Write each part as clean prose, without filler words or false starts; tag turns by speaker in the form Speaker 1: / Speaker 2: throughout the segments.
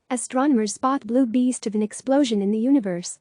Speaker 1: Astronomers spot blue beast of an explosion in the universe.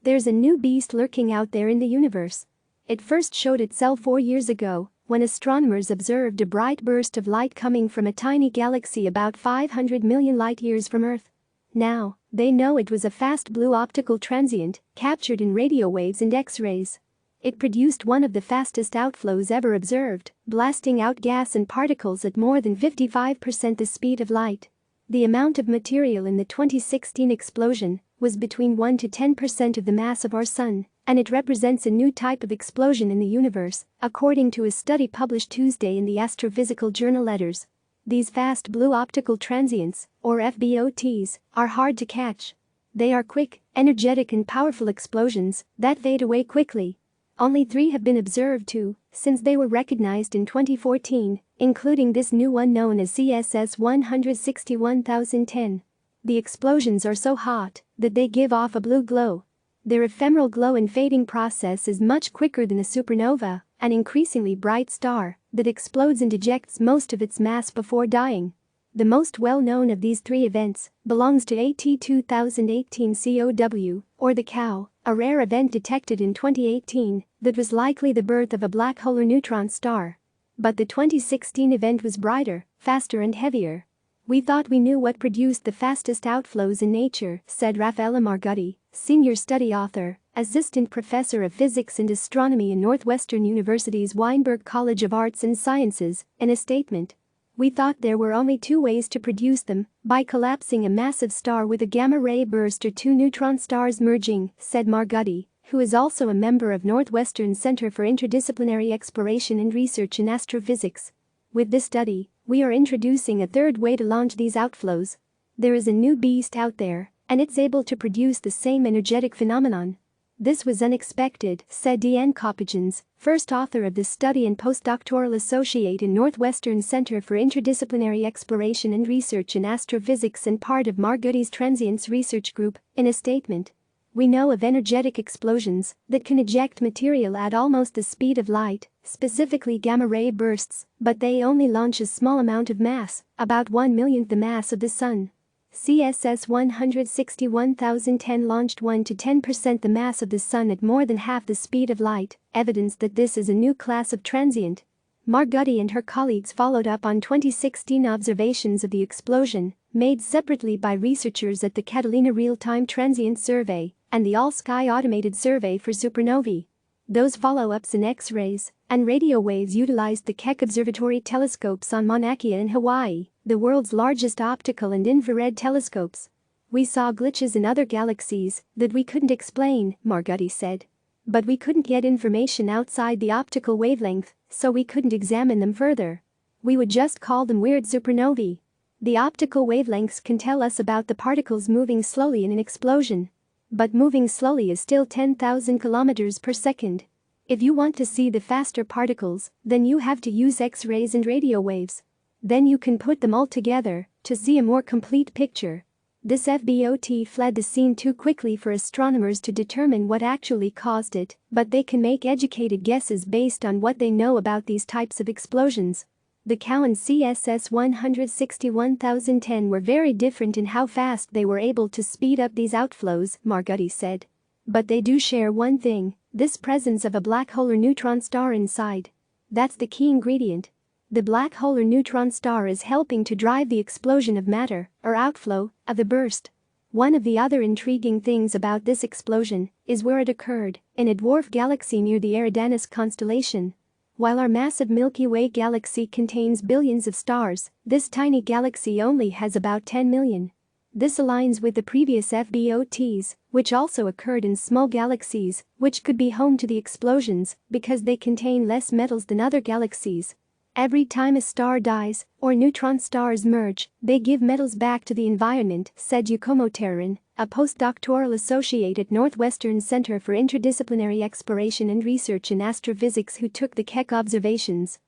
Speaker 1: There's a new beast lurking out there in the universe. It first showed itself 4 years ago when astronomers observed a bright burst of light coming from a tiny galaxy about 500 million light-years from Earth. Now, they know it was a fast blue optical transient captured in radio waves and X-rays. It produced one of the fastest outflows ever observed, blasting out gas and particles at more than 55% the speed of light. The amount of material in the 2016 explosion was between 1 to 10% of the mass of our Sun, and it represents a new type of explosion in the universe, according to a study published Tuesday in the Astrophysical Journal Letters. These fast blue optical transients, or FBOTs, are hard to catch. They are quick, energetic and powerful explosions that fade away quickly. Only 3 have been observed since they were recognized in 2014, including this new one known as CSS 161010. The explosions are so hot that they give off a blue glow. Their ephemeral glow and fading process is much quicker than a supernova, an increasingly bright star that explodes and ejects most of its mass before dying. The most well-known of these 3 events belongs to AT 2018 COW, or the cow, a rare event detected in 2018 that was likely the birth of a black hole or neutron star. But the 2016 event was brighter, faster and heavier. We thought we knew what produced the fastest outflows in nature, said Raffaella Margotti, senior study author, assistant professor of physics and astronomy in Northwestern University's Weinberg College of Arts and Sciences, in a statement. We thought there were only 2 ways to produce them, by collapsing a massive star with a gamma-ray burst or 2 neutron stars merging, said Margotti, who is also a member of Northwestern Center for Interdisciplinary Exploration and Research in Astrophysics. With this study, we are introducing a 3rd way to launch these outflows. There is a new beast out there, and it's able to produce the same energetic phenomenon. This was unexpected, said Deanne Coppagins, first author of this study and postdoctoral associate in Northwestern Center for Interdisciplinary Exploration and Research in Astrophysics and part of Margotti's Transients Research Group, in a statement. We know of energetic explosions that can eject material at almost the speed of light, specifically gamma-ray bursts, but they only launch a small amount of mass, about 1/1,000,000th the mass of the Sun. CSS 161010 launched 1 to 10% the mass of the Sun at more than half the speed of light, evidence that this is a new class of transient. Margotti and her colleagues followed up on 2016 observations of the explosion, made separately by researchers at the Catalina Real-Time Transient Survey and the All-Sky Automated Survey for Supernovae. Those follow-ups in X-rays and radio waves utilized the Keck Observatory telescopes on Mauna Kea in Hawaii, the world's largest optical and infrared telescopes. We saw glitches in other galaxies that we couldn't explain, Margotti said. But we couldn't get information outside the optical wavelength, so we couldn't examine them further. We would just call them weird supernovae. The optical wavelengths can tell us about the particles moving slowly in an explosion. But moving slowly is still 10,000 kilometers per second. If you want to see the faster particles, then you have to use X-rays and radio waves. Then you can put them all together to see a more complete picture. This FBOT fled the scene too quickly for astronomers to determine what actually caused it, but they can make educated guesses based on what they know about these types of explosions. The cow and CSS 161010 were very different in how fast they were able to speed up these outflows, Margotti said. But they do share one thing, this presence of a black hole or neutron star inside. That's the key ingredient. The black hole or neutron star is helping to drive the explosion of matter, or outflow, of the burst. One of the other intriguing things about this explosion is where it occurred, in a dwarf galaxy near the Eridanus constellation. While our massive Milky Way galaxy contains billions of stars, this tiny galaxy only has about 10 million. This aligns with the previous FBOTs, which also occurred in small galaxies, which could be home to the explosions because they contain less metals than other galaxies. Every time a star dies, or neutron stars merge, they give metals back to the environment, said Giacomo Terran, a postdoctoral associate at Northwestern Center for Interdisciplinary Exploration and Research in Astrophysics who took the Keck observations.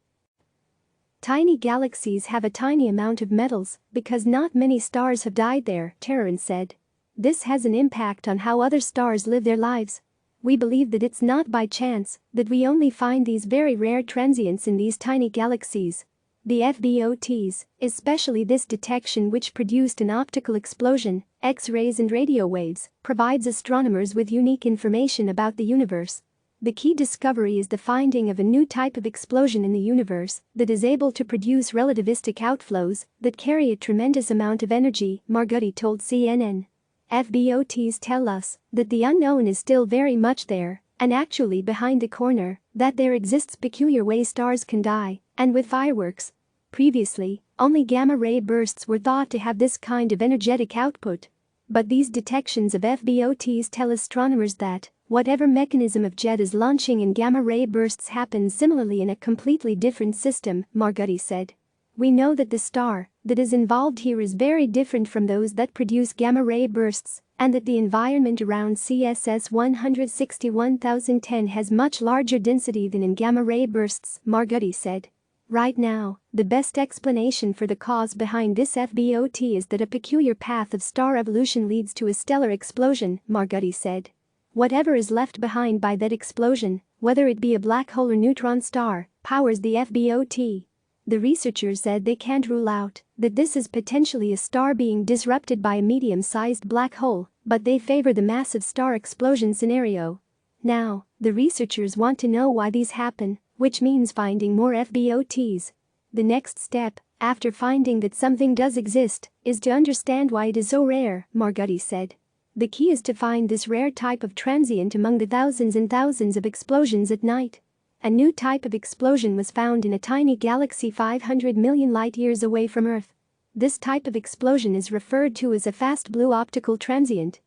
Speaker 1: Tiny galaxies have a tiny amount of metals because not many stars have died there, Terran said. This has an impact on how other stars live their lives. We believe that it's not by chance that we only find these very rare transients in these tiny galaxies. The FBOTs, especially this detection which produced an optical explosion, X-rays and radio waves, provides astronomers with unique information about the universe. The key discovery is the finding of a new type of explosion in the universe that is able to produce relativistic outflows that carry a tremendous amount of energy, Margutti told CNN. FBOTs tell us that the unknown is still very much there, and actually behind the corner, that there exists peculiar ways stars can die, and with fireworks. Previously, only gamma-ray bursts were thought to have this kind of energetic output. But these detections of FBOTs tell astronomers that whatever mechanism of jet is launching in gamma-ray bursts happens similarly in a completely different system, Margutti said. We know that the star that is involved here is very different from those that produce gamma-ray bursts, and that the environment around CSS 161010 has much larger density than in gamma-ray bursts, Margutti said. Right now, the best explanation for the cause behind this FBOT is that a peculiar path of star evolution leads to a stellar explosion, Margutti said. Whatever is left behind by that explosion, whether it be a black hole or neutron star, powers the FBOT. The researchers said they can't rule out that this is potentially a star being disrupted by a medium-sized black hole, but they favor the massive star explosion scenario. Now, the researchers want to know why these happen, which means finding more FBOTs. The next step, after finding that something does exist, is to understand why it is so rare, Margutti said. The key is to find this rare type of transient among the thousands and thousands of explosions at night. A new type of explosion was found in a tiny galaxy 500 million light-years away from Earth. This type of explosion is referred to as a fast blue optical transient.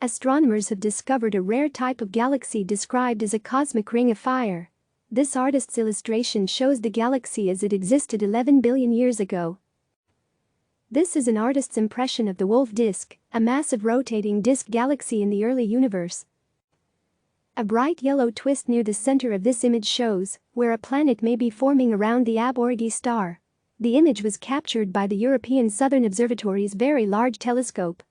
Speaker 1: Astronomers have discovered a rare type of galaxy described as a cosmic ring of fire. This artist's illustration shows the galaxy as it existed 11 billion years ago. This is an artist's impression of the Wolf disk, a massive rotating disk galaxy in the early universe. A bright yellow twist near the center of this image shows where a planet may be forming around the Ab-Orgi star. The image was captured by the European Southern Observatory's Very Large Telescope.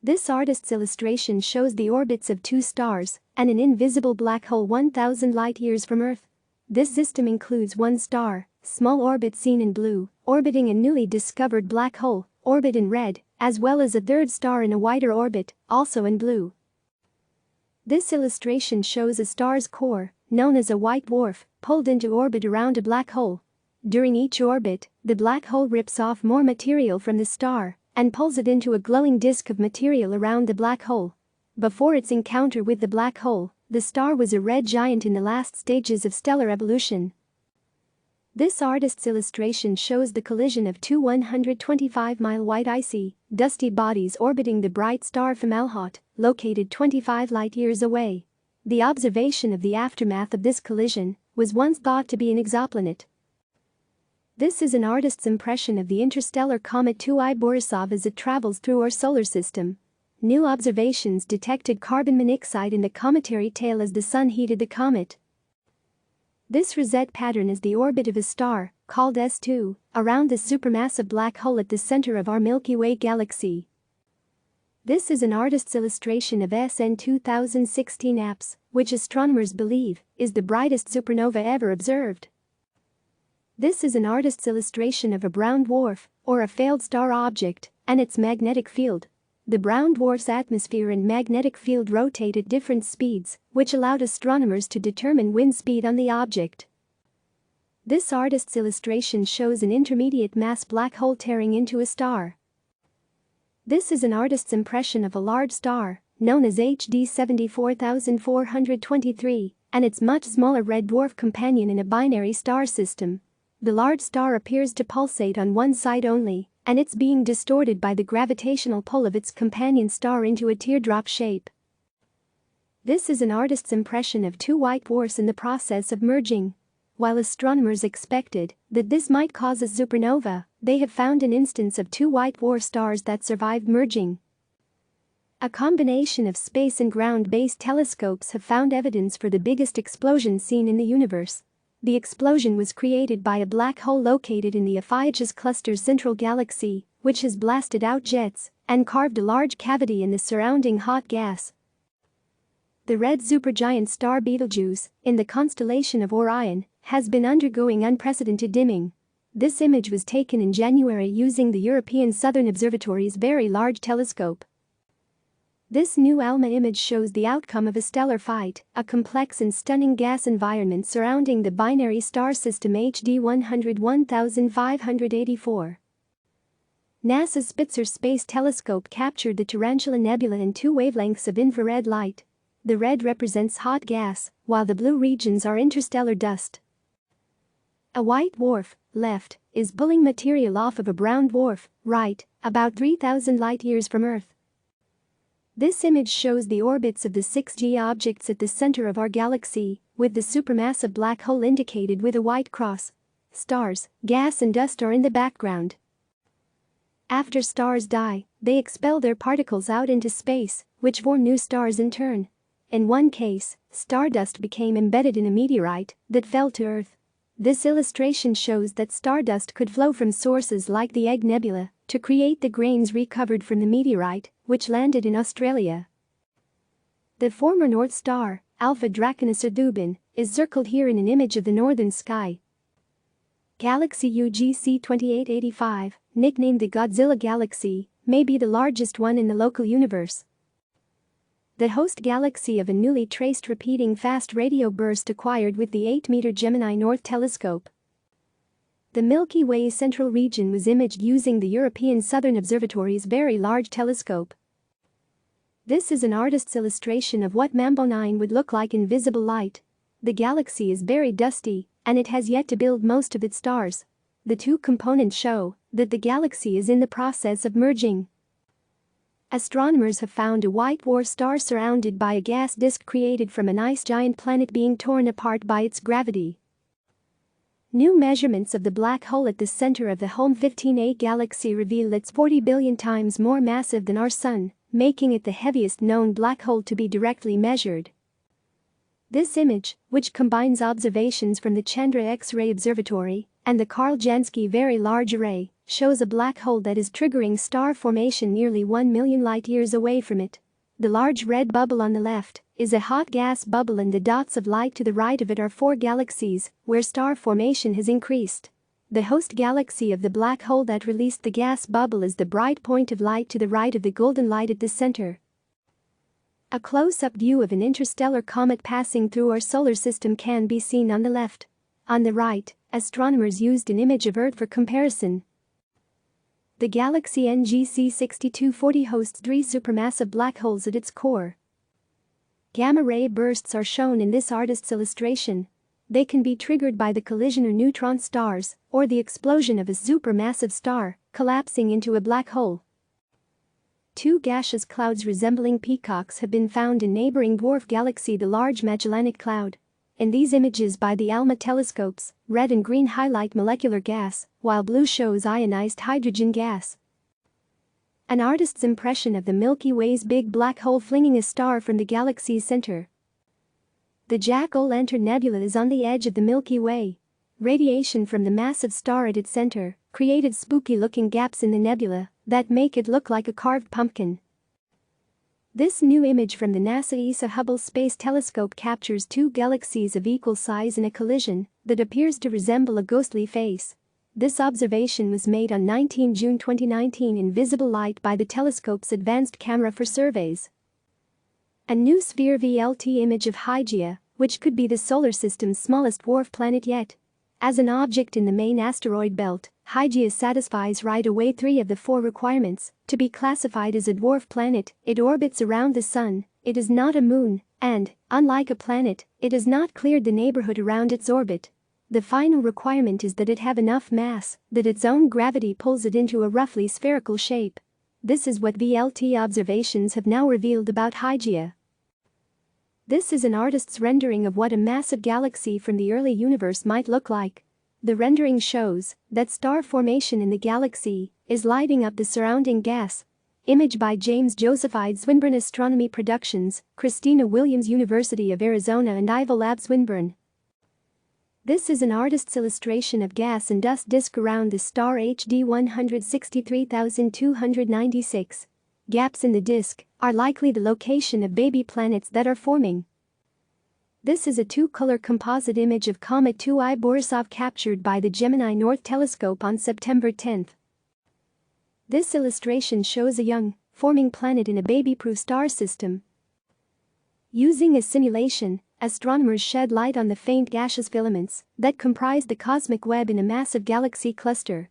Speaker 1: This artist's illustration shows the orbits of two stars and an invisible black hole 1,000 light-years from Earth. This system includes one star, small orbit seen in blue, orbiting a newly discovered black hole, orbit in red, as well as a third star in a wider orbit, also in blue. This illustration shows a star's core, known as a white dwarf, pulled into orbit around a black hole. During each orbit, the black hole rips off more material from the star and pulls it into a glowing disk of material around the black hole. Before its encounter with the black hole, the star was a red giant in the last stages of stellar evolution. This artist's illustration shows the collision of two 125-mile white icy, dusty bodies orbiting the bright star Fomalhaut, located 25 light-years away. The observation of the aftermath of this collision was once thought to be an exoplanet. This is an artist's impression of the interstellar comet 2I Borisov as it travels through our solar system. New observations detected carbon monoxide in the cometary tail as the sun heated the comet. This rosette pattern is the orbit of a star, called S2, around the supermassive black hole at the center of our Milky Way galaxy. This is an artist's illustration of SN 2016 APS, which astronomers believe is the brightest supernova ever observed. This is an artist's illustration of a brown dwarf, or a failed star object, and its magnetic field. The brown dwarf's atmosphere and magnetic field rotate at different speeds, which allowed astronomers to determine wind speed on the object. This artist's illustration shows an intermediate mass black hole tearing into a star. This is an artist's impression of a large star, known as HD 74423, and its much smaller red dwarf companion in a binary star system. The large star appears to pulsate on one side only, and it's being distorted by the gravitational pull of its companion star into a teardrop shape. This is an artist's impression of two white dwarfs in the process of merging. While astronomers expected that this might cause a supernova, they have found an instance of two white dwarf stars that survived merging. A combination of space and ground-based telescopes have found evidence for the biggest explosion seen in the universe. The explosion was created by a black hole located in the Ophiuchus cluster's central galaxy, which has blasted out jets and carved a large cavity in the surrounding hot gas. The red supergiant star Betelgeuse, in the constellation of Orion, has been undergoing unprecedented dimming. This image was taken in January using the European Southern Observatory's Very Large Telescope. This new ALMA image shows the outcome of a stellar fight, a complex and stunning gas environment surrounding the binary star system HD 101584. NASA's Spitzer Space Telescope captured the Tarantula Nebula in 2 wavelengths of infrared light. The red represents hot gas, while the blue regions are interstellar dust. A white dwarf, left, is pulling material off of a brown dwarf, right, about 3,000 light-years from Earth. This image shows the orbits of the 6G objects at the center of our galaxy, with the supermassive black hole indicated with a white cross. Stars, gas and dust are in the background. After stars die, they expel their particles out into space, which form new stars in turn. In one case, stardust became embedded in a meteorite that fell to Earth. This illustration shows that stardust could flow from sources like the Egg Nebula to create the grains recovered from the meteorite, which landed in Australia. The former North Star, Alpha Draconis Erdubin, is circled here in an image of the northern sky. Galaxy UGC 2885, nicknamed the Godzilla Galaxy, may be the largest one in the local universe. The host galaxy of a newly traced repeating fast radio burst acquired with the 8-meter Gemini North Telescope. The Milky Way central region was imaged using the European Southern Observatory's Very Large Telescope. This is an artist's illustration of what Mambo 9 would look like in visible light. The galaxy is very dusty, and it has yet to build most of its stars. The 2 components show that the galaxy is in the process of merging. Astronomers have found a white dwarf star surrounded by a gas disk created from an ice giant planet being torn apart by its gravity. New measurements of the black hole at the center of the Home 15A galaxy reveal it's 40 billion times more massive than our Sun, making it the heaviest known black hole to be directly measured. This image, which combines observations from the Chandra X-ray Observatory and the Karl Jansky Very Large Array, shows a black hole that is triggering star formation nearly 1 million light-years away from it. The large red bubble on the left is a hot gas bubble, and the dots of light to the right of it are 4 galaxies where star formation has increased. The host galaxy of the black hole that released the gas bubble is the bright point of light to the right of the golden light at the center. A close-up view of an interstellar comet passing through our solar system can be seen on the left. On the right, astronomers used an image of Earth for comparison. The galaxy NGC 6240 hosts 3 supermassive black holes at its core. Gamma-ray bursts are shown in this artist's illustration. They can be triggered by the collision of neutron stars or the explosion of a supermassive star collapsing into a black hole. 2 gaseous clouds resembling peacocks have been found in neighboring dwarf galaxy, the Large Magellanic Cloud. In these images by the ALMA telescopes, red and green highlight molecular gas, while blue shows ionized hydrogen gas. An artist's impression of the Milky Way's big black hole flinging a star from the galaxy's center. The Jack-O-Lantern Nebula is on the edge of the Milky Way. Radiation from the massive star at its center created spooky-looking gaps in the nebula that make it look like a carved pumpkin. This new image from the NASA ESA Hubble Space Telescope captures 2 galaxies of equal size in a collision that appears to resemble a ghostly face. This observation was made on 19 June 2019 in visible light by the telescope's advanced camera for surveys. A new sphere VLT image of Hygiea, which could be the solar system's smallest dwarf planet yet. As an object in the main asteroid belt, Hygiea satisfies right away 3 of the 4 requirements to be classified as a dwarf planet. It orbits around the Sun, it is not a moon, and, unlike a planet, it has not cleared the neighborhood around its orbit. The final requirement is that it have enough mass that its own gravity pulls it into a roughly spherical shape. This is what VLT observations have now revealed about Hygiea. This is an artist's rendering of what a massive galaxy from the early universe might look like. The rendering shows that star formation in the galaxy is lighting up the surrounding gas. Image by James Joseph Ide Swinburne Astronomy Productions, Christina Williams University of Arizona and Ivo Lab Swinburne. This is an artist's illustration of gas and dust disk around the star HD 163296. Gaps in the disk are likely the location of baby planets that are forming. This is a two-color composite image of Comet 2I Borisov captured by the Gemini North Telescope on September 10. This illustration shows a young, forming planet in a baby-proof star system. Using a simulation, astronomers shed light on the faint gaseous filaments that comprise the cosmic web in a massive galaxy cluster.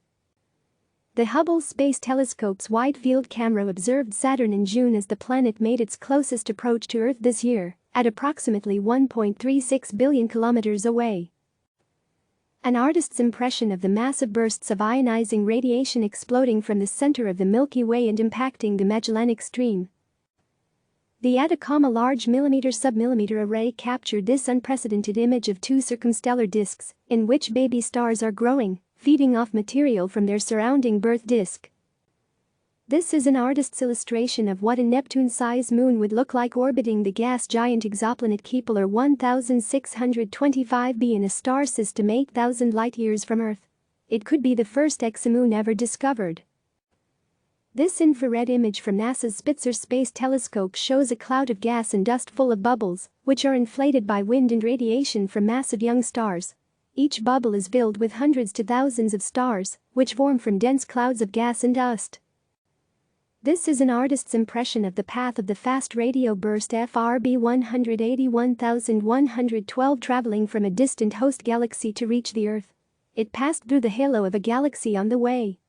Speaker 1: The Hubble Space Telescope's wide-field camera observed Saturn in June as the planet made its closest approach to Earth this year, at approximately 1.36 billion kilometers away. An artist's impression of the massive bursts of ionizing radiation exploding from the center of the Milky Way and impacting the Magellanic Stream. The Atacama Large Millimeter-Submillimeter Array captured this unprecedented image of two circumstellar disks in which baby stars are growing, feeding off material from their surrounding birth disk. This is an artist's illustration of what a Neptune-sized moon would look like orbiting the gas giant exoplanet Kepler 1625b in a star system 8,000 light-years from Earth. It could be the first exomoon ever discovered. This infrared image from NASA's Spitzer Space Telescope shows a cloud of gas and dust full of bubbles, which are inflated by wind and radiation from massive young stars. Each bubble is filled with hundreds to thousands of stars, which form from dense clouds of gas and dust. This is an artist's impression of the path of the fast radio burst FRB 181112 traveling from a distant host galaxy to reach the Earth. It passed through the halo of a galaxy on the way.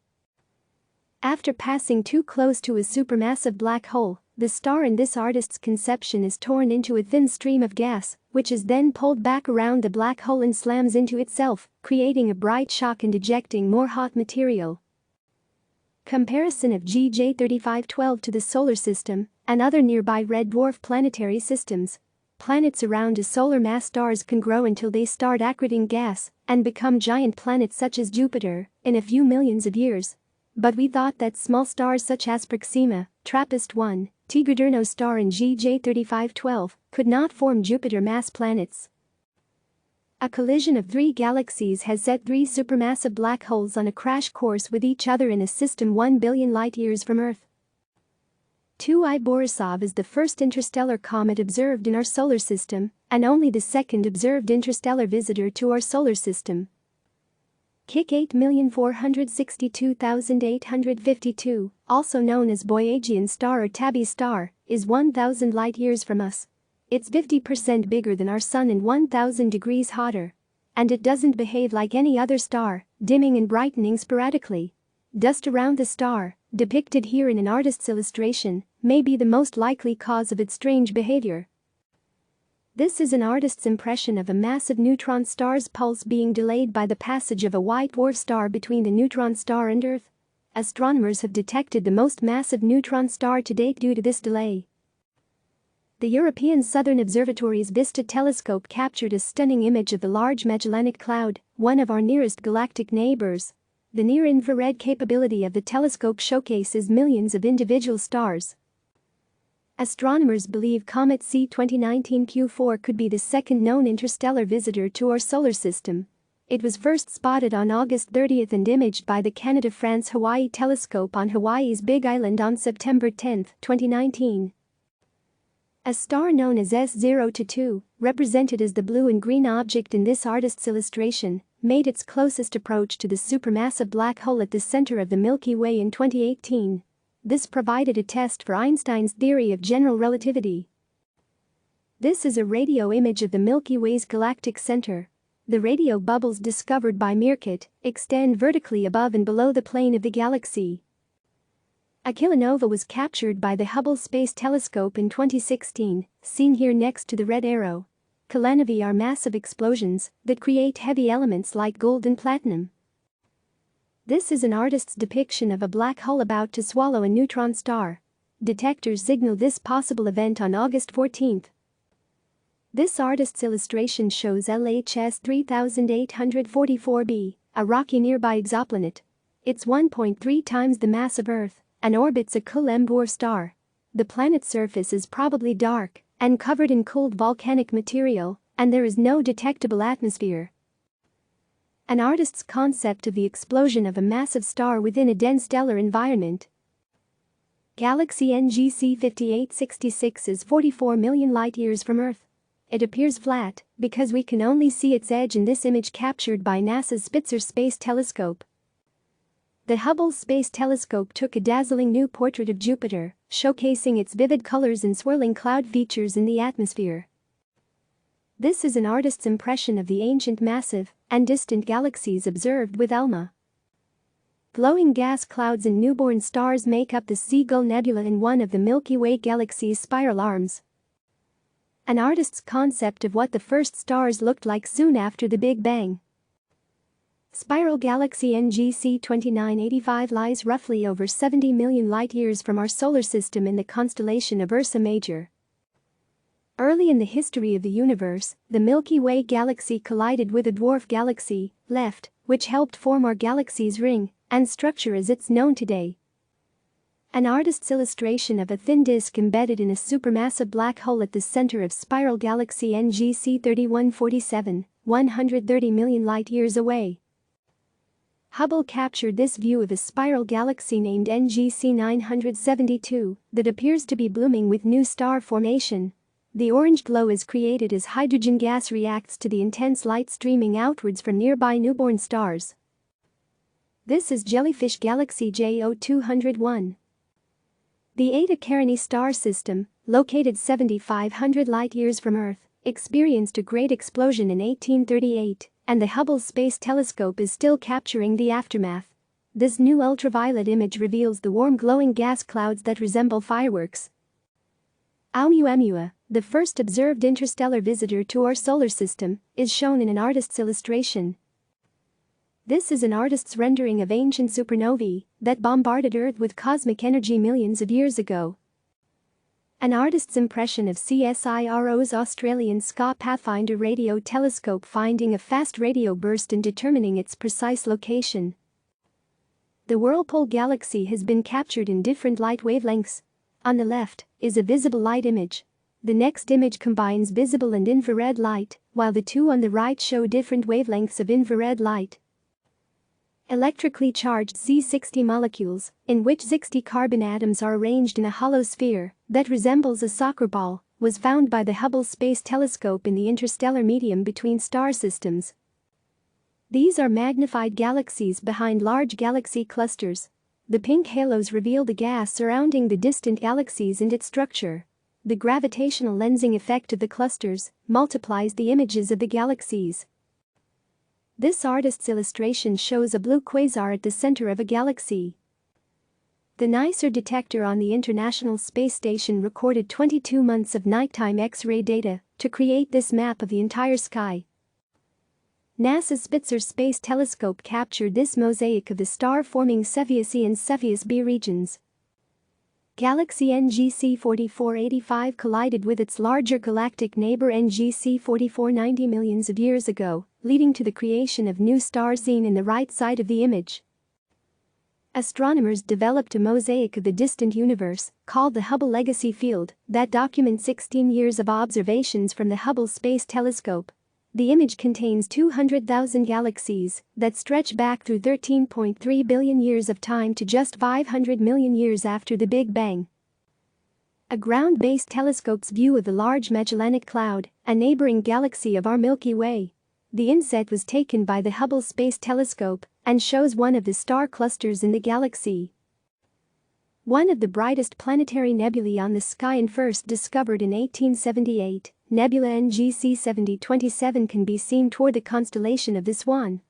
Speaker 1: After passing too close to a supermassive black hole, the star in this artist's conception is torn into a thin stream of gas, which is then pulled back around the black hole and slams into itself, creating a bright shock and ejecting more hot material. Comparison of GJ3512 to the Solar System and other nearby red dwarf planetary systems. Planets around a solar mass stars can grow until they start accreting gas and become giant planets such as Jupiter in a few millions of years. But we thought that small stars such as Proxima, TRAPPIST-1, Tigradurno star and GJ3512 could not form Jupiter-mass planets. A collision of three galaxies has set three supermassive black holes on a crash course with each other in a system 1 billion light-years from Earth. 2I Borisov is the first interstellar comet observed in our solar system and only the second observed interstellar visitor to our solar system. KIC 8,462,852, also known as Boyagian star or Tabby star, is 1,000 light-years from us. It's 50% bigger than our sun and 1,000 degrees hotter. And it doesn't behave like any other star, dimming and brightening sporadically. Dust around the star, depicted here in an artist's illustration, may be the most likely cause of its strange behavior. This is an artist's impression of a massive neutron star's pulse being delayed by the passage of a white dwarf star between the neutron star and Earth. Astronomers have detected the most massive neutron star to date due to this delay. The European Southern Observatory's Vista telescope captured a stunning image of the Large Magellanic Cloud, one of our nearest galactic neighbors. The near-infrared capability of the telescope showcases millions of individual stars. Astronomers believe Comet C 2019 Q4 could be the second known interstellar visitor to our solar system. It was first spotted on August 30 and imaged by the Canada-France-Hawaii telescope on Hawaii's Big Island on September 10, 2019. A star known as S02, represented as the blue and green object in this artist's illustration, made its closest approach to the supermassive black hole at the center of the Milky Way in 2018. This provided a test for Einstein's theory of general relativity. This is a radio image of the Milky Way's galactic center. The radio bubbles discovered by Meerkat extend vertically above and below the plane of the galaxy. A kilonova was captured by the Hubble Space Telescope in 2016, seen here next to the red arrow. Kilanovae are massive explosions that create heavy elements like gold and platinum. This is an artist's depiction of a black hole about to swallow a neutron star. Detectors signaled this possible event on August 14. This artist's illustration shows LHS 3844b, a rocky nearby exoplanet. It's 1.3 times the mass of Earth and orbits a Kuiper star. The planet's surface is probably dark and covered in cooled volcanic material, and there is no detectable atmosphere. An artist's concept of the explosion of a massive star within a dense stellar environment. Galaxy NGC 5866 is 44 million light-years from Earth. It appears flat because we can only see its edge in this image captured by NASA's Spitzer Space Telescope. The Hubble Space Telescope took a dazzling new portrait of Jupiter, showcasing its vivid colors and swirling cloud features in the atmosphere. This is an artist's impression of the ancient massive and distant galaxies observed with ALMA. Glowing gas clouds and newborn stars make up the Seagull Nebula in one of the Milky Way galaxy's spiral arms. An artist's concept of what the first stars looked like soon after the Big Bang. Spiral galaxy NGC 2985 lies roughly over 70 million light-years from our solar system in the constellation of Ursa Major. Early in the history of the universe, the Milky Way galaxy collided with a dwarf galaxy, LEFT, which helped form our galaxy's ring and structure as it's known today. An artist's illustration of a thin disk embedded in a supermassive black hole at the center of spiral galaxy NGC 3147, 130 million light-years away. Hubble captured this view of a spiral galaxy named NGC 972 that appears to be blooming with new star formation. The orange glow is created as hydrogen gas reacts to the intense light streaming outwards from nearby newborn stars. This is Jellyfish Galaxy JO201. The Eta Carinae star system, located 7,500 light-years from Earth, experienced a great explosion in 1838, and the Hubble Space Telescope is still capturing the aftermath. This new ultraviolet image reveals the warm glowing gas clouds that resemble fireworks. Oumuamua, the first observed interstellar visitor to our solar system, is shown in an artist's illustration. This is an artist's rendering of ancient supernovae that bombarded Earth with cosmic energy millions of years ago. An artist's impression of CSIRO's Australian SCA Pathfinder radio telescope finding a fast radio burst and determining its precise location. The Whirlpool galaxy has been captured in different light wavelengths. On the left is a visible light image. The next image combines visible and infrared light, while the two on the right show different wavelengths of infrared light. Electrically charged C60 molecules, in which 60 carbon atoms are arranged in a hollow sphere that resembles a soccer ball, was found by the Hubble Space Telescope in the interstellar medium between star systems. These are magnified galaxies behind large galaxy clusters. The pink halos reveal the gas surrounding the distant galaxies and its structure. The gravitational lensing effect of the clusters multiplies the images of the galaxies. This artist's illustration shows a blue quasar at the center of a galaxy. The NICER detector on the International Space Station recorded 22 months of nighttime X-ray data to create this map of the entire sky. NASA's Spitzer Space Telescope captured this mosaic of the star-forming Cepheus E and Cepheus B regions. Galaxy NGC 4485 collided with its larger galactic neighbor NGC 4490 millions of years ago, leading to the creation of new stars seen in the right side of the image. Astronomers developed a mosaic of the distant universe, called the Hubble Legacy Field, that documents 16 years of observations from the Hubble Space Telescope. The image contains 200,000 galaxies that stretch back through 13.3 billion years of time to just 500 million years after the Big Bang. A ground-based telescope's view of the Large Magellanic Cloud, a neighboring galaxy of our Milky Way. The inset was taken by the Hubble Space Telescope and shows one of the star clusters in the galaxy. One of the brightest planetary nebulae on the sky and first discovered in 1878, nebula NGC 7027 can be seen toward the constellation of the Swan.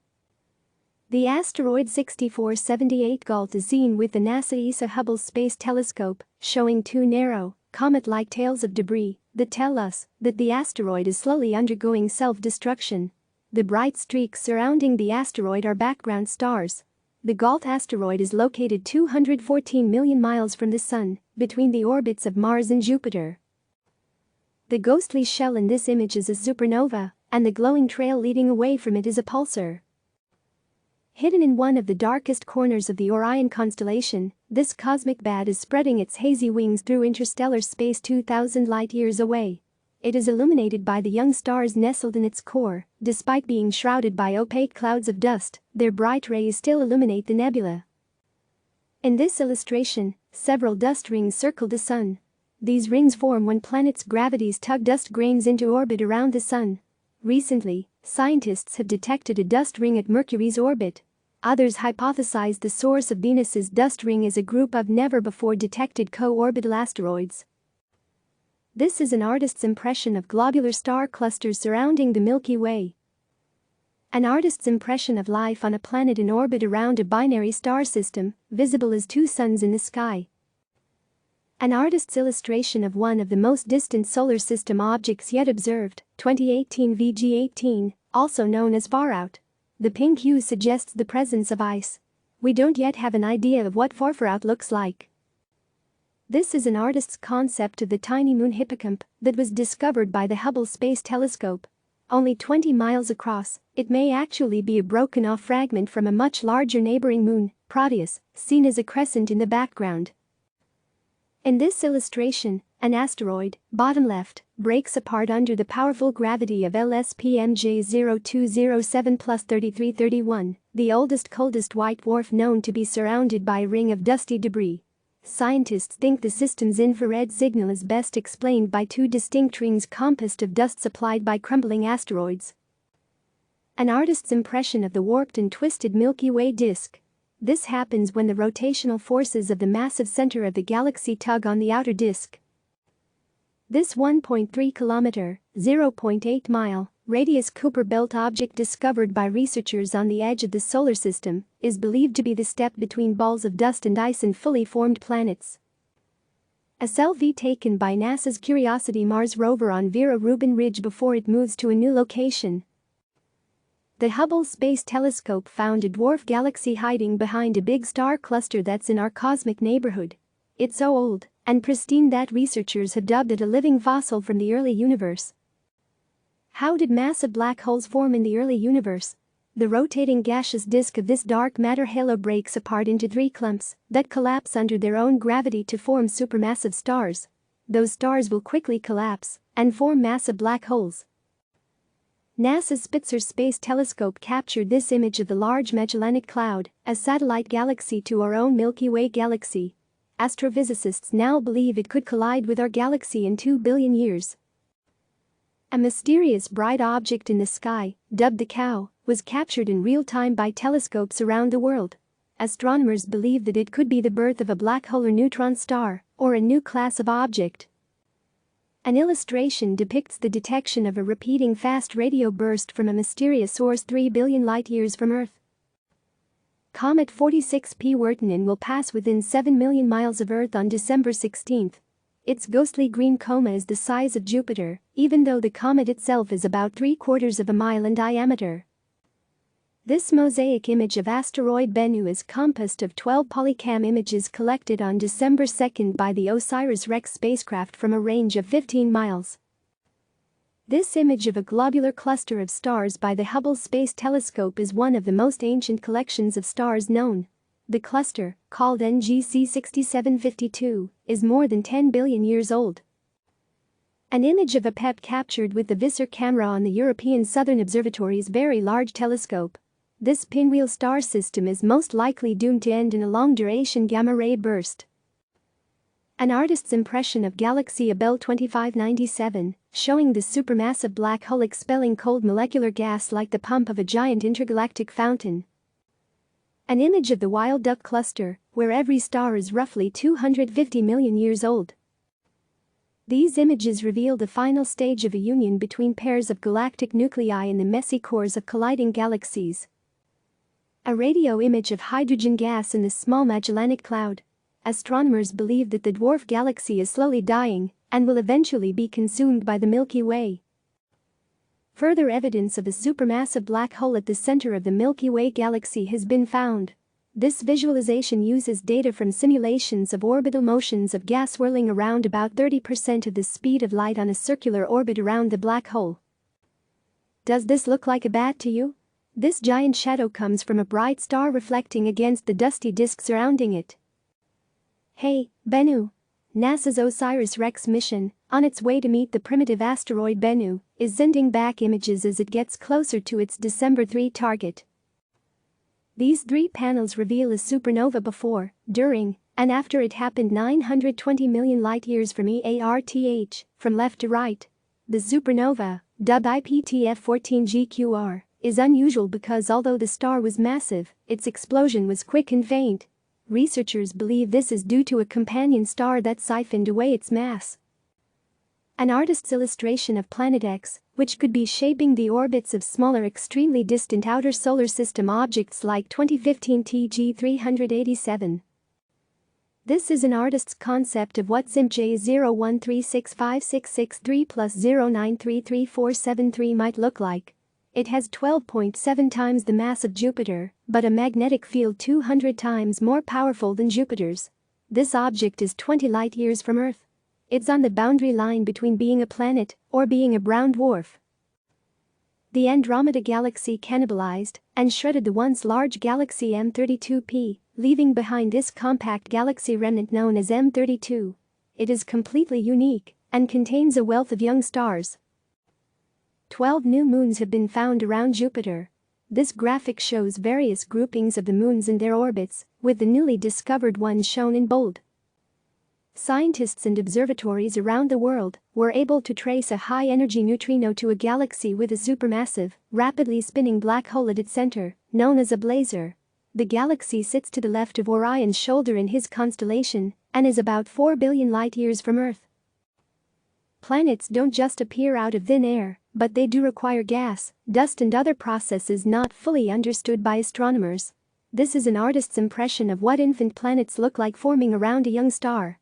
Speaker 1: The asteroid 6478 Gault is seen with the NASA ESA Hubble Space Telescope, showing two narrow, comet-like tails of debris that tell us that the asteroid is slowly undergoing self-destruction. The bright streaks surrounding the asteroid are background stars. The Gault asteroid is located 214 million miles from the Sun, between the orbits of Mars and Jupiter. The ghostly shell in this image is a supernova, and the glowing trail leading away from it is a pulsar. Hidden in one of the darkest corners of the Orion constellation, this cosmic bat is spreading its hazy wings through interstellar space 2,000 light-years away. It is illuminated by the young stars nestled in its core. Despite being shrouded by opaque clouds of dust, their bright rays still illuminate the nebula. In this illustration, several dust rings circle the Sun. These rings form when planets' gravities tug dust grains into orbit around the Sun. Recently, scientists have detected a dust ring at Mercury's orbit. Others hypothesize the source of Venus's dust ring is a group of never-before-detected co-orbital asteroids. This is an artist's impression of globular star clusters surrounding the Milky Way. An artist's impression of life on a planet in orbit around a binary star system, visible as two suns in the sky. An artist's illustration of one of the most distant solar system objects yet observed, 2018 VG18, also known as far out. The pink hue suggests the presence of ice. We don't yet have an idea of what far out looks like. This is an artist's concept of the tiny moon hippocamp that was discovered by the Hubble Space Telescope. Only 20 miles across, it may actually be a broken-off fragment from a much larger neighboring moon, Proteus, seen as a crescent in the background. In this illustration, an asteroid, bottom left, breaks apart under the powerful gravity of LSPMJ 0207 plus 3331, the oldest coldest white dwarf known to be surrounded by a ring of dusty debris. Scientists think the system's infrared signal is best explained by two distinct rings composed of dust supplied by crumbling asteroids. An artist's impression of the warped and twisted Milky Way disk. This happens when the rotational forces of the massive center of the galaxy tug on the outer disk. This 1.3 kilometer, 0.8 mile, radius Kuiper belt object discovered by researchers on the edge of the solar system is believed to be the step between balls of dust and ice and fully formed planets. A selfie taken by NASA's Curiosity Mars rover on Vera Rubin Ridge before it moves to a new location. The Hubble Space Telescope found a dwarf galaxy hiding behind a big star cluster that's in our cosmic neighborhood. It's so old and pristine that researchers have dubbed it a living fossil from the early universe. How did massive black holes form in the early universe? The rotating gaseous disk of this dark matter halo breaks apart into three clumps that collapse under their own gravity to form supermassive stars. Those stars will quickly collapse and form massive black holes. NASA's Spitzer Space Telescope captured this image of the Large Magellanic Cloud, a satellite galaxy to our own Milky Way galaxy. Astrophysicists now believe it could collide with our galaxy in 2 billion years. A mysterious bright object in the sky, dubbed the Cow, was captured in real time by telescopes around the world. Astronomers believe that it could be the birth of a black hole or neutron star, or a new class of object. An illustration depicts the detection of a repeating fast radio burst from a mysterious source 3 billion light-years from Earth. Comet 46P Wirtanen will pass within 7 million miles of Earth on December 16. Its ghostly green coma is the size of Jupiter, even though the comet itself is about 3/4 of a mile in diameter. This mosaic image of asteroid Bennu is composed of 12 polycam images collected on December 2 by the OSIRIS-REx spacecraft from a range of 15 miles. This image of a globular cluster of stars by the Hubble Space Telescope is one of the most ancient collections of stars known. The cluster, called NGC 6752, is more than 10 billion years old. An image of a PEP captured with the Visser camera on the European Southern Observatory's Very Large Telescope. This pinwheel star system is most likely doomed to end in a long-duration gamma-ray burst. An artist's impression of galaxy Abell 2597, showing the supermassive black hole expelling cold molecular gas like the pump of a giant intergalactic fountain. An image of the Wild Duck Cluster, where every star is roughly 250 million years old. These images reveal the final stage of a union between pairs of galactic nuclei in the messy cores of colliding galaxies. A radio image of hydrogen gas in the Small Magellanic Cloud. Astronomers believe that the dwarf galaxy is slowly dying and will eventually be consumed by the Milky Way. Further evidence of a supermassive black hole at the center of the Milky Way galaxy has been found. This visualization uses data from simulations of orbital motions of gas whirling around about 30% of the speed of light on a circular orbit around the black hole. Does this look like a bat to you? This giant shadow comes from a bright star reflecting against the dusty disk surrounding it. Hey, Bennu! NASA's OSIRIS-REx mission, on its way to meet the primitive asteroid Bennu, is sending back images as it gets closer to its December 3 target. These three panels reveal a supernova before, during, and after it happened 920 million light-years from EARTH, from left to right. The supernova, dubbed IPTF14GQR, is unusual because although the star was massive, its explosion was quick and faint. Researchers believe this is due to a companion star that siphoned away its mass. An artist's illustration of Planet X, which could be shaping the orbits of smaller extremely distant outer solar system objects like 2015 TG387. This is an artist's concept of what SIMJ 013656663 plus 09333473 might look like. It has 12.7 times the mass of Jupiter, but a magnetic field 200 times more powerful than Jupiter's. This object is 20 light-years from Earth. It's on the boundary line between being a planet or being a brown dwarf. The Andromeda Galaxy cannibalized and shredded the once large galaxy M32P, leaving behind this compact galaxy remnant known as M32. It is completely unique and contains a wealth of young stars. 12 new moons have been found around Jupiter. This graphic shows various groupings of the moons and their orbits, with the newly discovered one shown in bold. Scientists and observatories around the world were able to trace a high-energy neutrino to a galaxy with a supermassive, rapidly spinning black hole at its center, known as a blazar. The galaxy sits to the left of Orion's shoulder in his constellation and is about 4 billion light-years from Earth. Planets don't just appear out of thin air, but they do require gas, dust and other processes not fully understood by astronomers. This is an artist's impression of what infant planets look like forming around a young star.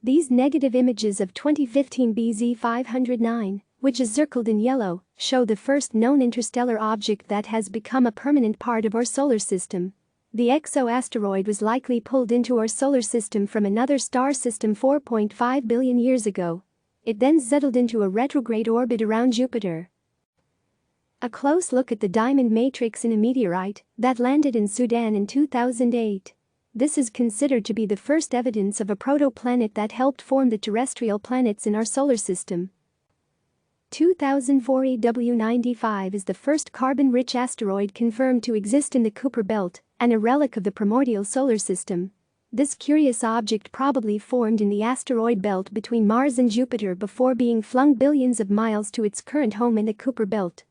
Speaker 1: These negative images of 2015 BZ509, which is circled in yellow, show the first known interstellar object that has become a permanent part of our solar system. The exo-asteroid was likely pulled into our solar system from another star system 4.5 billion years ago. It then settled into a retrograde orbit around Jupiter. A close look at the diamond matrix in a meteorite that landed in Sudan in 2008. This is considered to be the first evidence of a protoplanet that helped form the terrestrial planets in our solar system. 2004 EW95 is the first carbon-rich asteroid confirmed to exist in the Kuiper Belt, and a relic of the primordial solar system. This curious object probably formed in the asteroid belt between Mars and Jupiter before being flung billions of miles to its current home in the Kuiper Belt.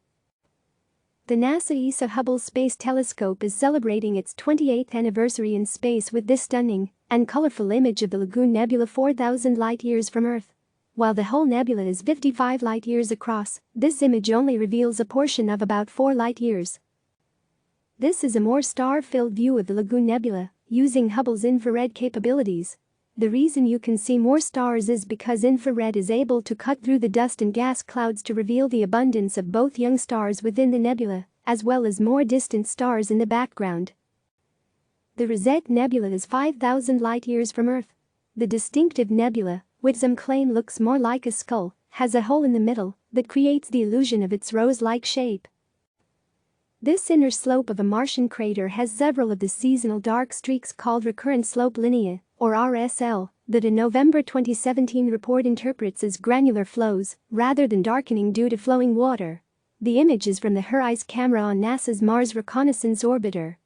Speaker 1: The NASA ESA Hubble Space Telescope is celebrating its 28th anniversary in space with this stunning and colorful image of the Lagoon Nebula 4,000 light-years from Earth. While the whole nebula is 55 light-years across, this image only reveals a portion of about 4 light-years. This is a more star-filled view of the Lagoon Nebula, using Hubble's infrared capabilities. The reason you can see more stars is because infrared is able to cut through the dust and gas clouds to reveal the abundance of both young stars within the nebula, as well as more distant stars in the background. The Rosette Nebula is 5,000 light-years from Earth. The distinctive nebula, which some claim looks more like a skull, has a hole in the middle that creates the illusion of its rose-like shape. This inner slope of a Martian crater has several of the seasonal dark streaks called recurrent slope linea, or RSL, that a November 2017 report interprets as granular flows rather than darkening due to flowing water. The image is from the HERISE camera on NASA's Mars Reconnaissance Orbiter.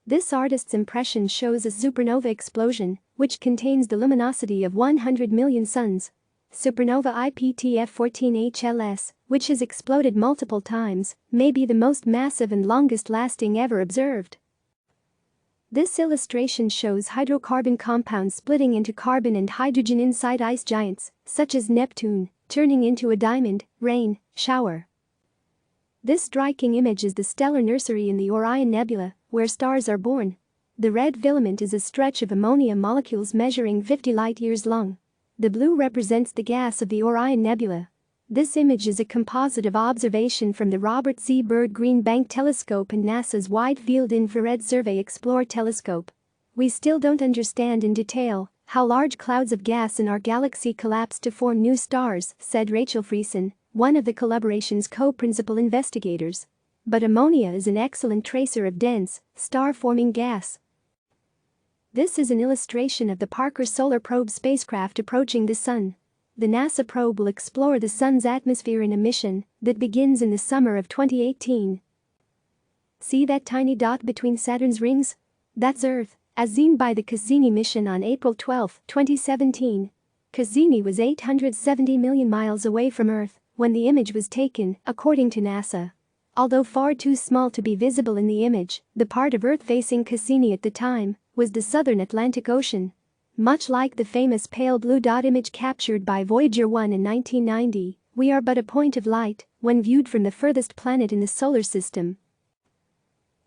Speaker 1: This artist's impression shows a supernova explosion, which contains the luminosity of 100 million suns. Supernova IPTF14HLS, which has exploded multiple times, may be the most massive and longest-lasting ever observed. This illustration shows hydrocarbon compounds splitting into carbon and hydrogen inside ice giants, such as Neptune, turning into a diamond rain shower. This striking image is the stellar nursery in the Orion Nebula, where stars are born. The red filament is a stretch of ammonia molecules measuring 50 light-years long. The blue represents the gas of the Orion Nebula. This image is a composite of observation from the Robert Z. Byrd Green Bank Telescope and NASA's Wide Field Infrared Survey Explorer telescope. We still don't understand in detail how large clouds of gas in our galaxy collapse to form new stars, said Rachel Friesen, one of the collaboration's co-principal investigators. But ammonia is an excellent tracer of dense, star-forming gas. This is an illustration of the Parker Solar Probe spacecraft approaching the Sun. The NASA probe will explore the Sun's atmosphere in a mission that begins in the summer of 2018. See that tiny dot between Saturn's rings? That's Earth, as seen by the Cassini mission on April 12, 2017. Cassini was 870 million miles away from Earth when the image was taken, according to NASA. Although far too small to be visible in the image, the part of Earth facing Cassini at the time was the southern Atlantic Ocean. Much like the famous pale blue dot image captured by Voyager 1 in 1990, we are but a point of light when viewed from the furthest planet in the solar system.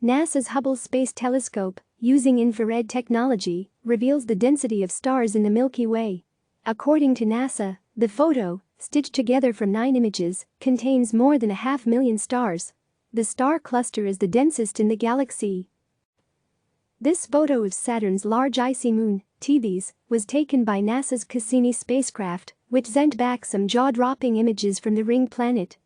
Speaker 1: NASA's Hubble Space Telescope, using infrared technology, reveals the density of stars in the Milky Way. According to NASA, the photo, stitched together from 9 images, contains more than 500,000 stars. The star cluster is the densest in the galaxy. This photo of Saturn's large icy moon, Thebes, was taken by NASA's Cassini spacecraft, which sent back some jaw-dropping images from the ring planet.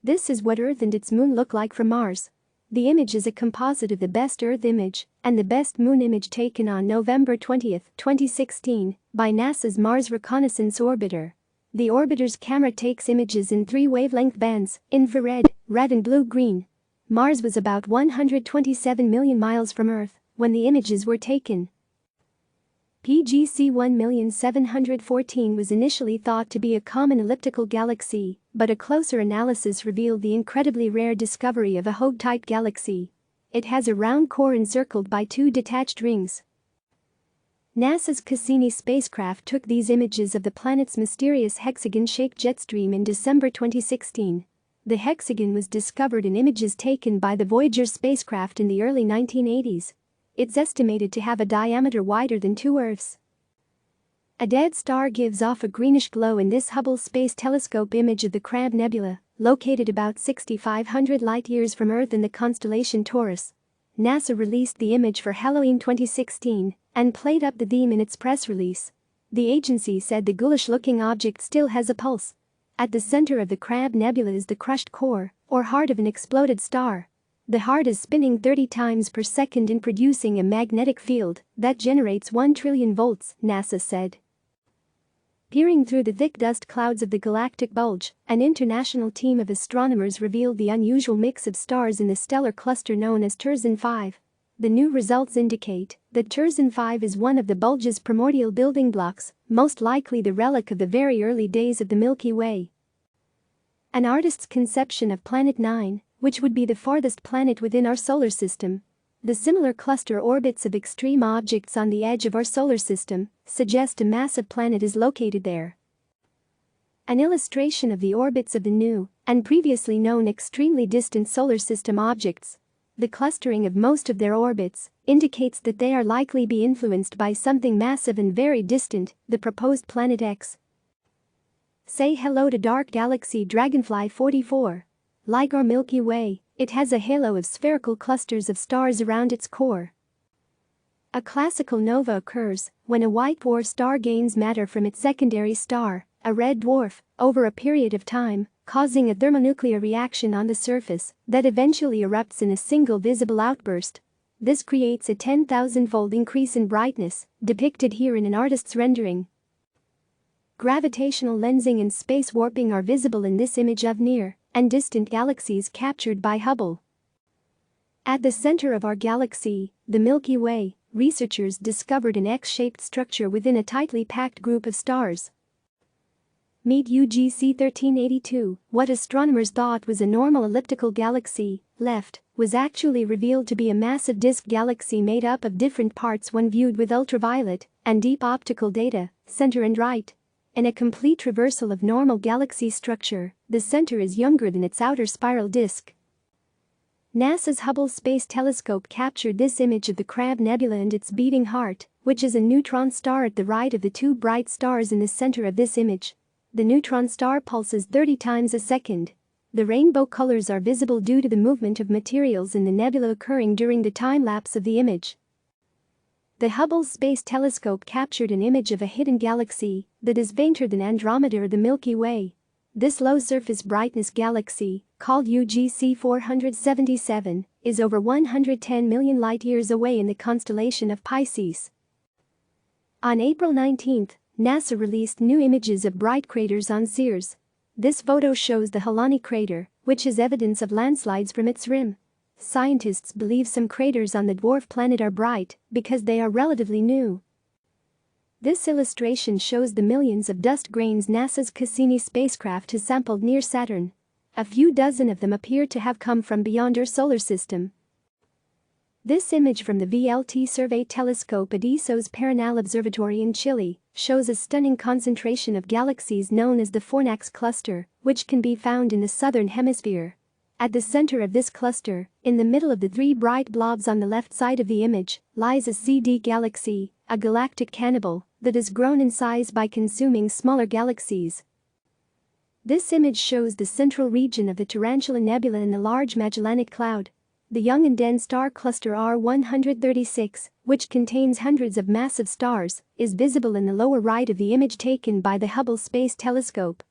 Speaker 1: This is what Earth and its moon look like from Mars. The image is a composite of the best Earth image and the best moon image taken on November 20, 2016, by NASA's Mars Reconnaissance Orbiter. The orbiter's camera takes images in 3 wavelength bands: infrared, red and blue-green. Mars was about 127 million miles from Earth when the images were taken. PGC 1,714 was initially thought to be a common elliptical galaxy, but a closer analysis revealed the incredibly rare discovery of a Hoag-type galaxy. It has a round core encircled by 2 detached rings. NASA's Cassini spacecraft took these images of the planet's mysterious hexagon-shaped jet stream in December 2016. The hexagon was discovered in images taken by the Voyager spacecraft in the early 1980s. It's estimated to have a diameter wider than 2 Earths. A dead star gives off a greenish glow in this Hubble Space Telescope image of the Crab Nebula, located about 6,500 light-years from Earth in the constellation Taurus. NASA released the image for Halloween 2016 and played up the theme in its press release. The agency said the ghoulish-looking object still has a pulse. At the center of the Crab Nebula is the crushed core, or heart of an exploded star. The heart is spinning 30 times per second and producing a magnetic field that generates 1 trillion volts, NASA said. Peering through the thick dust clouds of the galactic bulge, an international team of astronomers revealed the unusual mix of stars in the stellar cluster known as Transients 5. The new results indicate that Transients 5 is one of the bulge's primordial building blocks, most likely the relic of the very early days of the Milky Way. An artist's conception of Planet 9, which would be the farthest planet within our solar system. The similar cluster orbits of extreme objects on the edge of our solar system suggest a massive planet is located there. An illustration of the orbits of the new and previously known extremely distant solar system objects. The clustering of most of their orbits indicates that they are likely be influenced by something massive and very distant, the proposed Planet X. Say hello to dark galaxy Dragonfly 44. Like our Milky Way, it has a halo of spherical clusters of stars around its core. A classical nova occurs when a white dwarf star gains matter from its secondary star, a red dwarf, over a period of time, causing a thermonuclear reaction on the surface that eventually erupts in a single visible outburst. This creates a 10,000-fold increase in brightness, depicted here in an artist's rendering. Gravitational lensing and space warping are visible in this image of near and distant galaxies captured by Hubble. At the center of our galaxy, the Milky Way, researchers discovered an X-shaped structure within a tightly packed group of stars. Meet UGC 1382. What astronomers thought was a normal elliptical galaxy, left, was actually revealed to be a massive disk galaxy made up of different parts when viewed with ultraviolet and deep optical data, center and right. In a complete reversal of normal galaxy structure, the center is younger than its outer spiral disk. NASA's Hubble Space Telescope captured this image of the Crab Nebula and its beating heart, which is a neutron star at the right of the 2 bright stars in the center of this image. The neutron star pulses 30 times a second. The rainbow colors are visible due to the movement of materials in the nebula occurring during the time-lapse of the image. The Hubble Space Telescope captured an image of a hidden galaxy that is fainter than Andromeda or the Milky Way. This low-surface brightness galaxy, called UGC 477, is over 110 million light-years away in the constellation of Pisces. On April 19, NASA released new images of bright craters on Ceres. This photo shows the Helani crater, which is evidence of landslides from its rim. Scientists believe some craters on the dwarf planet are bright because they are relatively new. This illustration shows the millions of dust grains NASA's Cassini spacecraft has sampled near Saturn. A few dozen of them appear to have come from beyond our solar system. This image from the VLT Survey telescope at ESO's Paranal Observatory in Chile shows a stunning concentration of galaxies known as the Fornax cluster, which can be found in the southern hemisphere. At the center of this cluster, in the middle of the three bright blobs on the left side of the image, lies a CD galaxy, a galactic cannibal that has grown in size by consuming smaller galaxies. This image shows the central region of the Tarantula Nebula in the Large Magellanic Cloud. The young and dense star cluster R136, which contains hundreds of massive stars, is visible in the lower right of the image taken by the Hubble Space Telescope.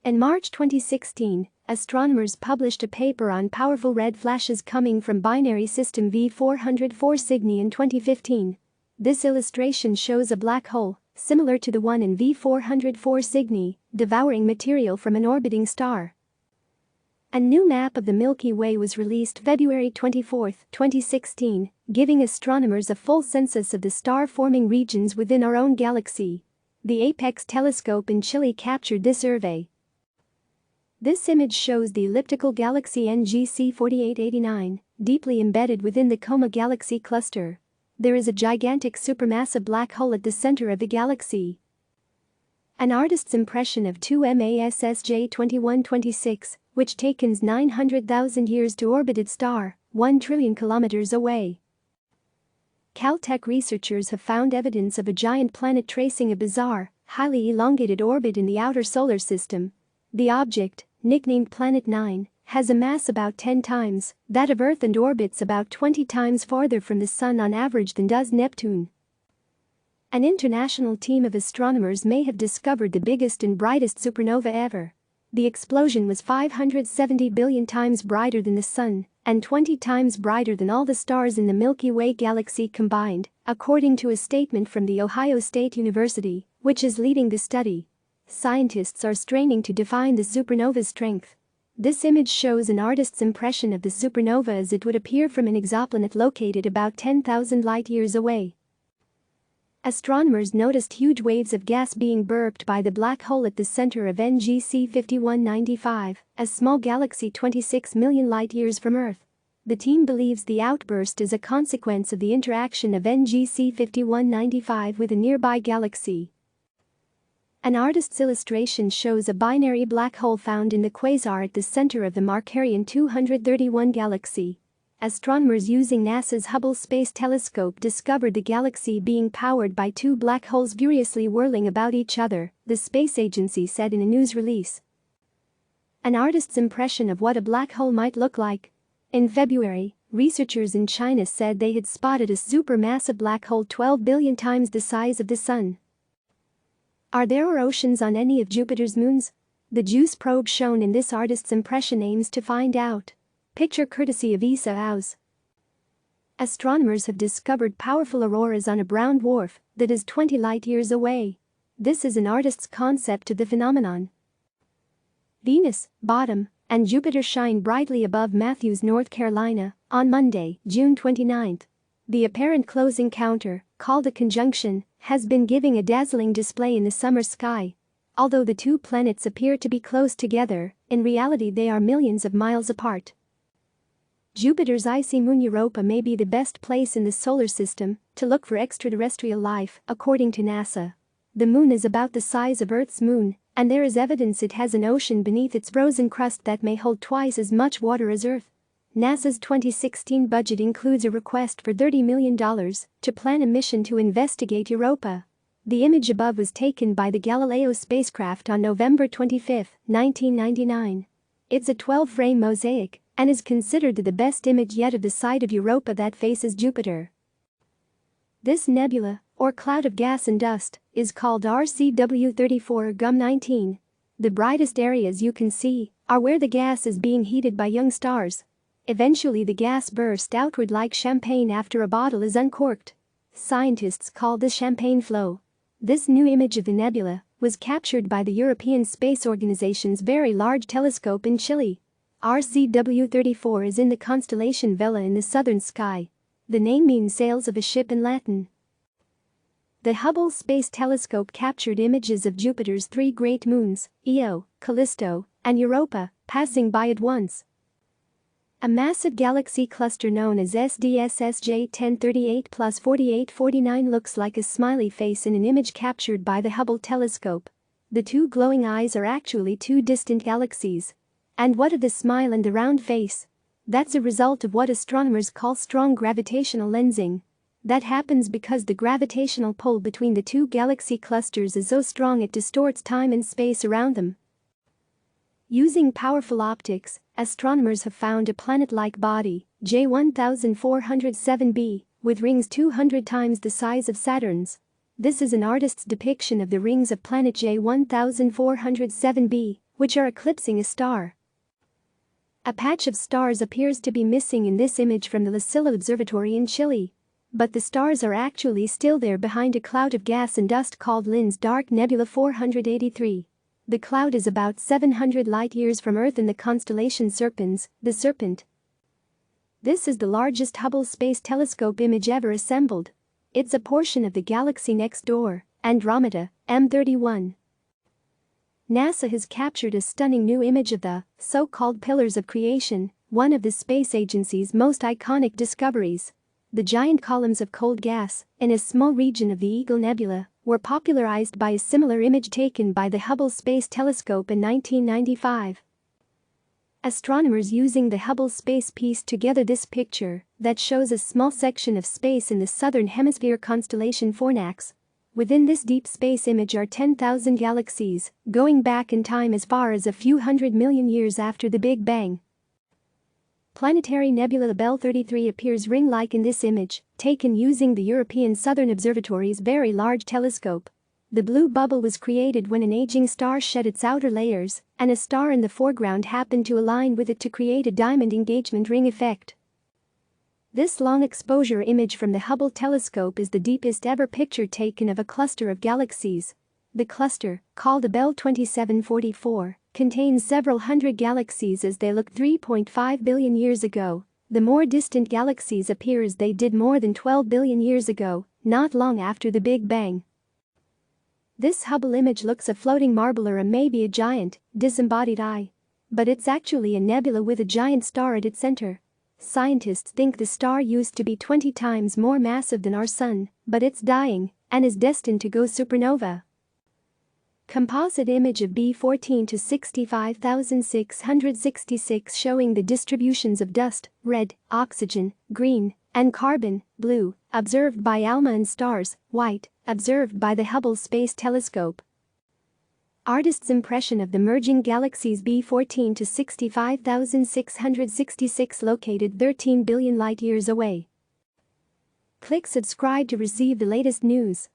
Speaker 1: In March 2016, astronomers published a paper on powerful red flashes coming from binary system V404 Cygni in 2015. This illustration shows a black hole, similar to the one in V404 Cygni, devouring material from an orbiting star. A new map of the Milky Way was released February 24, 2016, giving astronomers a full census of the star-forming regions within our own galaxy. The Apex telescope in Chile captured this survey. This image shows the elliptical galaxy NGC 4889, deeply embedded within the Coma galaxy cluster. There is a gigantic supermassive black hole at the center of the galaxy. An artist's impression of 2MASSJ 2126, which takes 900,000 years to orbit its star, 1 trillion kilometers away. Caltech researchers have found evidence of a giant planet tracing a bizarre, highly elongated orbit in the outer solar system. The object, nicknamed Planet 9, has a mass about 10 times that of Earth and orbits about 20 times farther from the Sun on average than does Neptune. An international team of astronomers may have discovered the biggest and brightest supernova ever. The explosion was 570 billion times brighter than the Sun and 20 times brighter than all the stars in the Milky Way galaxy combined, according to a statement from The Ohio State University, which is leading the study. Scientists are straining to define the supernova's strength. This image shows an artist's impression of the supernova as it would appear from an exoplanet located about 10,000 light-years away. Astronomers noticed huge waves of gas being burped by the black hole at the center of NGC 5195, a small galaxy 26 million light-years from Earth. The team believes the outburst is a consequence of the interaction of NGC 5195 with a nearby galaxy. An artist's illustration shows a binary black hole found in the quasar at the center of the Markarian 231 galaxy. Astronomers using NASA's Hubble Space Telescope discovered the galaxy being powered by two black holes furiously whirling about each other, the space agency said in a news release. An artist's impression of what a black hole might look like. In February, researchers in China said they had spotted a supermassive black hole 12 billion times the size of the Sun. Are there oceans on any of Jupiter's moons? The JUICE probe shown in this artist's impression aims to find out. Picture courtesy of ESA House. Astronomers have discovered powerful auroras on a brown dwarf that is 20 light-years away. This is an artist's concept of the phenomenon. Venus, bottom, and Jupiter shine brightly above Matthews, North Carolina, on Monday, June 29. The apparent close encounter, called a conjunction, has been giving a dazzling display in the summer sky. Although the two planets appear to be close together, in reality they are millions of miles apart. Jupiter's icy moon Europa may be the best place in the solar system to look for extraterrestrial life, according to NASA. The moon is about the size of Earth's moon, and there is evidence it has an ocean beneath its frozen crust that may hold twice as much water as Earth. NASA's 2016 budget includes a request for $30 million to plan a mission to investigate Europa. The image above was taken by the Galileo spacecraft on November 25, 1999. It's a 12-frame mosaic and is considered the best image yet of the side of Europa that faces Jupiter. This nebula, or cloud of gas and dust, is called RCW34 GUM19. The brightest areas you can see are where the gas is being heated by young stars. Eventually the gas bursts outward like champagne after a bottle is uncorked. Scientists call this champagne flow. This new image of the nebula was captured by the European Space Organization's Very Large Telescope in Chile. RCW34 is in the constellation Vela in the southern sky. The name means sails of a ship in Latin. The Hubble Space Telescope captured images of Jupiter's three great moons, Io, Callisto, and Europa, passing by at once. A massive galaxy cluster known as SDSSJ 1038 plus 4849 looks like a smiley face in an image captured by the Hubble telescope. The two glowing eyes are actually two distant galaxies. And what of the smile and the round face? That's a result of what astronomers call strong gravitational lensing. That happens because the gravitational pull between the two galaxy clusters is so strong it distorts time and space around them. Using powerful optics, astronomers have found a planet-like body, J1407b, with rings 200 times the size of Saturn's. This is an artist's depiction of the rings of planet J1407b, which are eclipsing a star. A patch of stars appears to be missing in this image from the La Silla Observatory in Chile. But the stars are actually still there behind a cloud of gas and dust called Lynds Dark Nebula 483. The cloud is about 700 light-years from Earth in the constellation Serpens, the Serpent. This is the largest Hubble Space Telescope image ever assembled. It's a portion of the galaxy next door, Andromeda, M31. NASA has captured a stunning new image of the so-called Pillars of Creation, one of the space agency's most iconic discoveries. The giant columns of cold gas, in a small region of the Eagle Nebula, were popularized by a similar image taken by the Hubble Space Telescope in 1995. Astronomers using the Hubble space pieced together this picture that shows a small section of space in the southern hemisphere constellation Fornax. Within this deep space image are 10,000 galaxies, going back in time as far as a few 100 million years after the Big Bang. Planetary nebula Bell 33 appears ring-like in this image, taken using the European Southern Observatory's very large telescope. The blue bubble was created when an aging star shed its outer layers, and a star in the foreground happened to align with it to create a diamond engagement ring effect. This long exposure image from the Hubble telescope is the deepest ever picture taken of a cluster of galaxies. The cluster, called the Bell 2744, contains several hundred galaxies as they looked 3.5 billion years ago. The more distant galaxies appear as they did more than 12 billion years ago, not long after the Big Bang. This Hubble image looks a floating marble or maybe a giant, disembodied eye. But it's actually a nebula with a giant star at its center. Scientists think the star used to be 20 times more massive than our Sun, but it's dying and is destined to go supernova. Composite image of B14 to 65,666 showing the distributions of dust, red, oxygen, green, and carbon, blue, observed by ALMA and stars, white, observed by the Hubble Space Telescope. Artist's impression of the merging galaxies B14 to 65,666 located 13 billion light-years away. Click subscribe to receive the latest news.